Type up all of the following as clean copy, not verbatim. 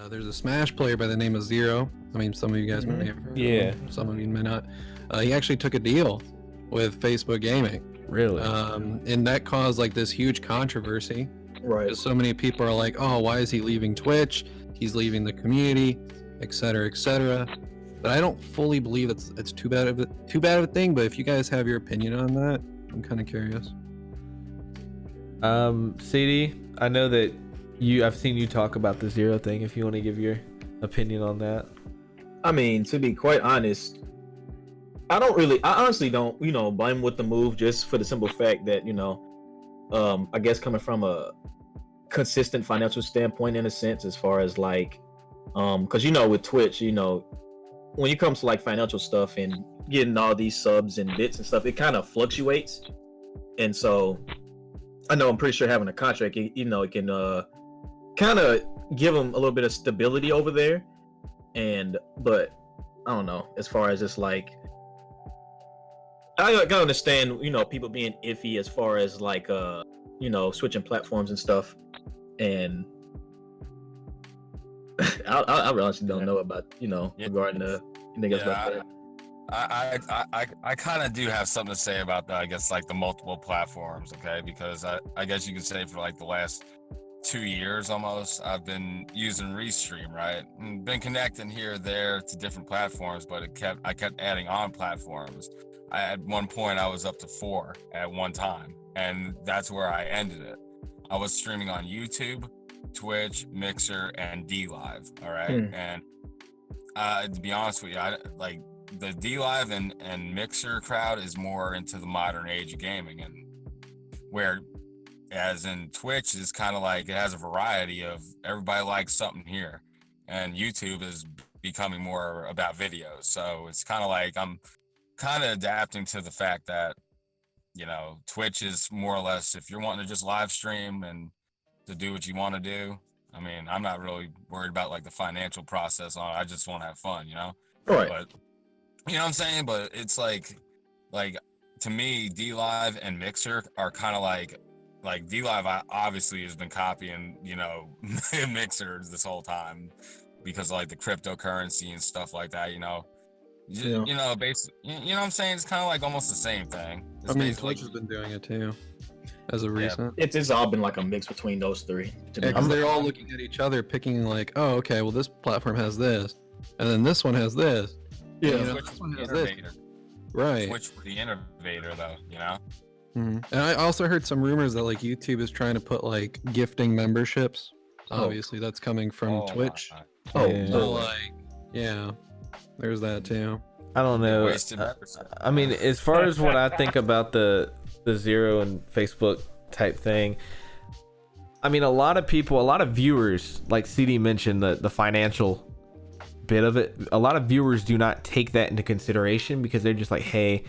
there's a Smash player by the name of ZeRo. I mean, some of you guys may have heard of him, some of you may not. He actually took a deal with Facebook Gaming. Really? And that caused like this huge controversy. Right. Because so many people are like, oh, why is he leaving Twitch? He's leaving the community, etc., etc. But I don't fully believe it's too bad of a thing. But if you guys have your opinion on that, I'm kind of curious. CD, I know that I've seen you talk about the ZeRo thing. If you want to give your opinion on that. I mean, to be quite honest, I honestly don't, blame him with the move, just for the simple fact that, I guess coming from a consistent financial standpoint, in a sense, as far as like, because with Twitch, when it comes to like financial stuff and getting all these subs and bits and stuff, it kind of fluctuates. And so I know, I'm pretty sure having a contract, it can kind of give them a little bit of stability over there. But I don't know, as far as just like, I gotta understand, people being iffy as far as like, switching platforms and stuff. And I honestly don't know about, regarding the niggas about that. I kind of do have something to say about that. I guess like the multiple platforms, okay? Because I guess you could say for like the last 2 years almost, I've been using Restream, right? And been connecting here or there to different platforms, but I kept adding on platforms. At one point, I was up to 4 at one time, and that's where I ended it. I was streaming on YouTube, Twitch, Mixer, and DLive. All right, and to be honest with you, like the DLive and Mixer crowd is more into the modern age of gaming, and where as in Twitch is kind of like it has a variety of everybody likes something here, and YouTube is becoming more about videos. So it's kind of like I'm kind of adapting to the fact that Twitch is more or less, if you're wanting to just live stream and to do what you want to do, I mean, I'm not really worried about like the financial process on it. I just want to have fun, Right. But you know what I'm saying? But it's like to me, DLive and Mixer are kind of like DLive obviously has been copying, Mixer this whole time because of like the cryptocurrency and stuff like that, basically, you know what I'm saying? It's kind of like almost the same thing. It's Twitch has been doing it too, as of recent. It's all been like a mix between those three. Because they're all looking at each other, picking like, oh, okay, well this platform has this, and then this one has this. Yeah, this one has this. Right. Twitch was the innovator, though, And I also heard some rumors that like YouTube is trying to put like gifting memberships. Obviously, that's coming from Twitch. There's that too. I don't know. I mean, as far as what I think about the ZeRo and Facebook type thing, I mean, a lot of viewers, like CD mentioned, the financial bit of it, a lot of viewers do not take that into consideration because they're just like, hey,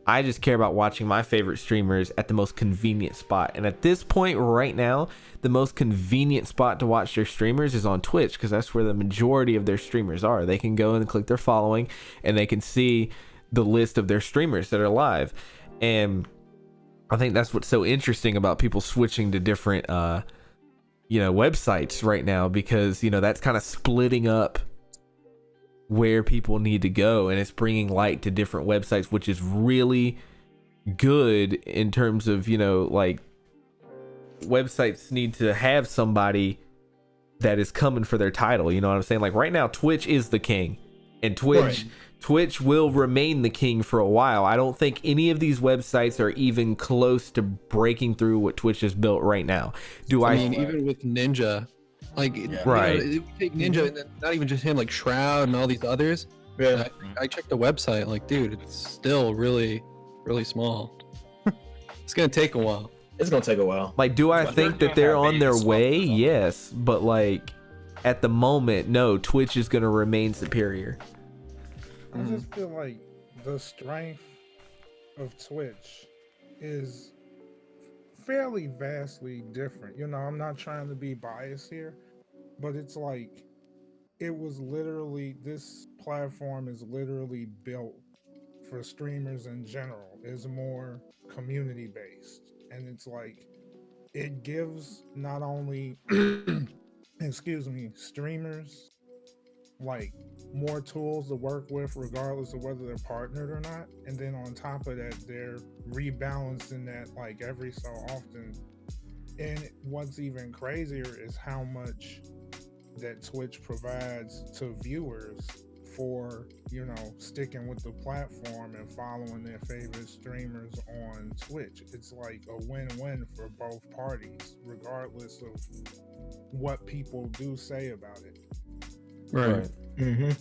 I just care about watching my favorite streamers at the most convenient spot. And at this point right now, the most convenient spot to watch their streamers is on Twitch, because that's where the majority of their streamers are. They can go and click their following and they can see the list of their streamers that are live. And I think that's what's so interesting about people switching to different websites right now, because that's kind of splitting up where people need to go, and it's bringing light to different websites, which is really good in terms of like websites need to have somebody that is coming for their title. You know what I'm saying? Like right now, Twitch is the king, and Twitch will remain the king for a while. I don't think any of these websites are even close to breaking through what Twitch has built right now. I mean, even with Ninja, like, right? You take Ninja, and then not even just him, like Shroud and all these others. Yeah, I checked the website. Like, dude, it's still really, really small. It's gonna take a while. It's gonna take a while. Like, do I think that they're on their way? Yes, but like at the moment, no. Twitch is gonna remain superior. I just feel like the strength of Twitch is fairly vastly different. I'm not trying to be biased here, but it's like this platform is literally built for streamers in general. It's more community based, and it's like it gives not only excuse me, streamers like more tools to work with regardless of whether they're partnered or not, and then on top of that they're rebalancing that like every so often. And what's even crazier is how much that Twitch provides to viewers for, you know, sticking with the platform and following their favorite streamers on Twitch. It's like a win-win for both parties regardless of what people do say about it. Right. Mm-hmm.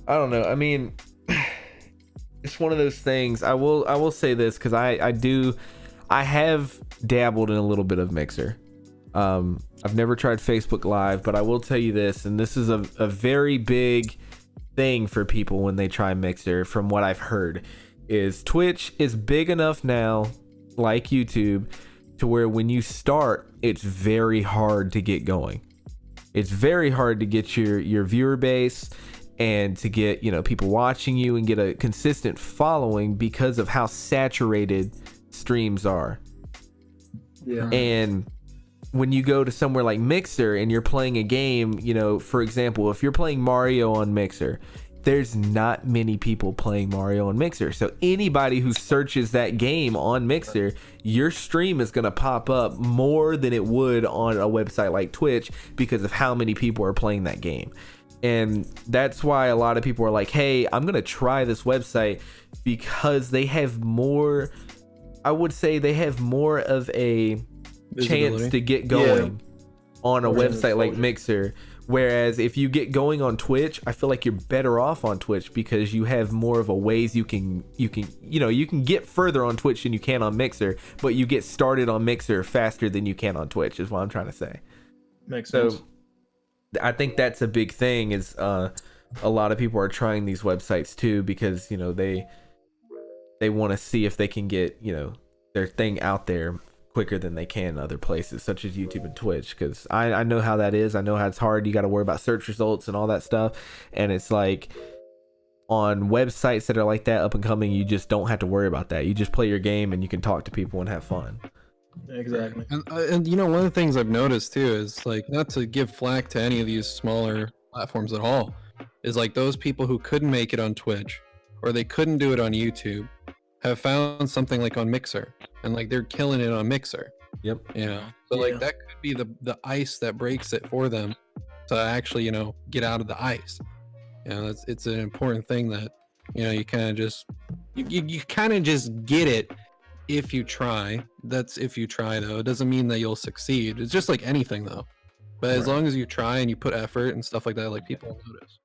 I don't know. I mean, it's one of those things. I will say this because I have dabbled in a little bit of Mixer. I've never tried Facebook Live, but I will tell you this, and this is a very big thing for people when they try Mixer, from what I've heard, is Twitch is big enough now, like YouTube, to where when you start, it's very hard to get going. It's very hard to get your viewer base and to get, you know, people watching you and get a consistent following because of how saturated streams are. Yeah. And when you go to somewhere like Mixer and you're playing a game, you know, for example, if you're playing Mario on Mixer, there's not many people playing Mario on Mixer. So anybody who searches that game on Mixer, your stream is going to pop up more than it would on a website like Twitch because of how many people are playing that game. And that's why a lot of people are like, hey, I'm going to try this website because they have more, I would say they have more of a chance to get going on a website like Mixer. Whereas if you get going on Twitch, I feel like you're better off on Twitch because you have more of a ways you can get further on Twitch than you can on Mixer, but you get started on Mixer faster than you can on Twitch is what I'm trying to say. Makes sense. So I think that's a big thing is a lot of people are trying these websites too because, you know, they want to see if they can get, you know, their thing out there quicker than they can in other places such as YouTube and Twitch, because I know how that is. I know how it's hard. You got to worry about search results and all that stuff, and it's like on websites that are like that, up and coming, you just don't have to worry about that. You just play your game and you can talk to people and have fun. Exactly. And you know, one of the things I've noticed too is, like, not to give flack to any of these smaller platforms at all, is like those people who couldn't make it on Twitch or they couldn't do it on YouTube have found something like on Mixer, and like they're killing it on Mixer. Yep. You know, so like that could be the ice that breaks it for them to actually, you know, get out of the ice. You know, it's an important thing that, you know, you kind of just you kind of just get it if you try. That's if you try, though. It doesn't mean that you'll succeed. It's just like anything, though. But as long as you try and you put effort and stuff like that, like, people will notice.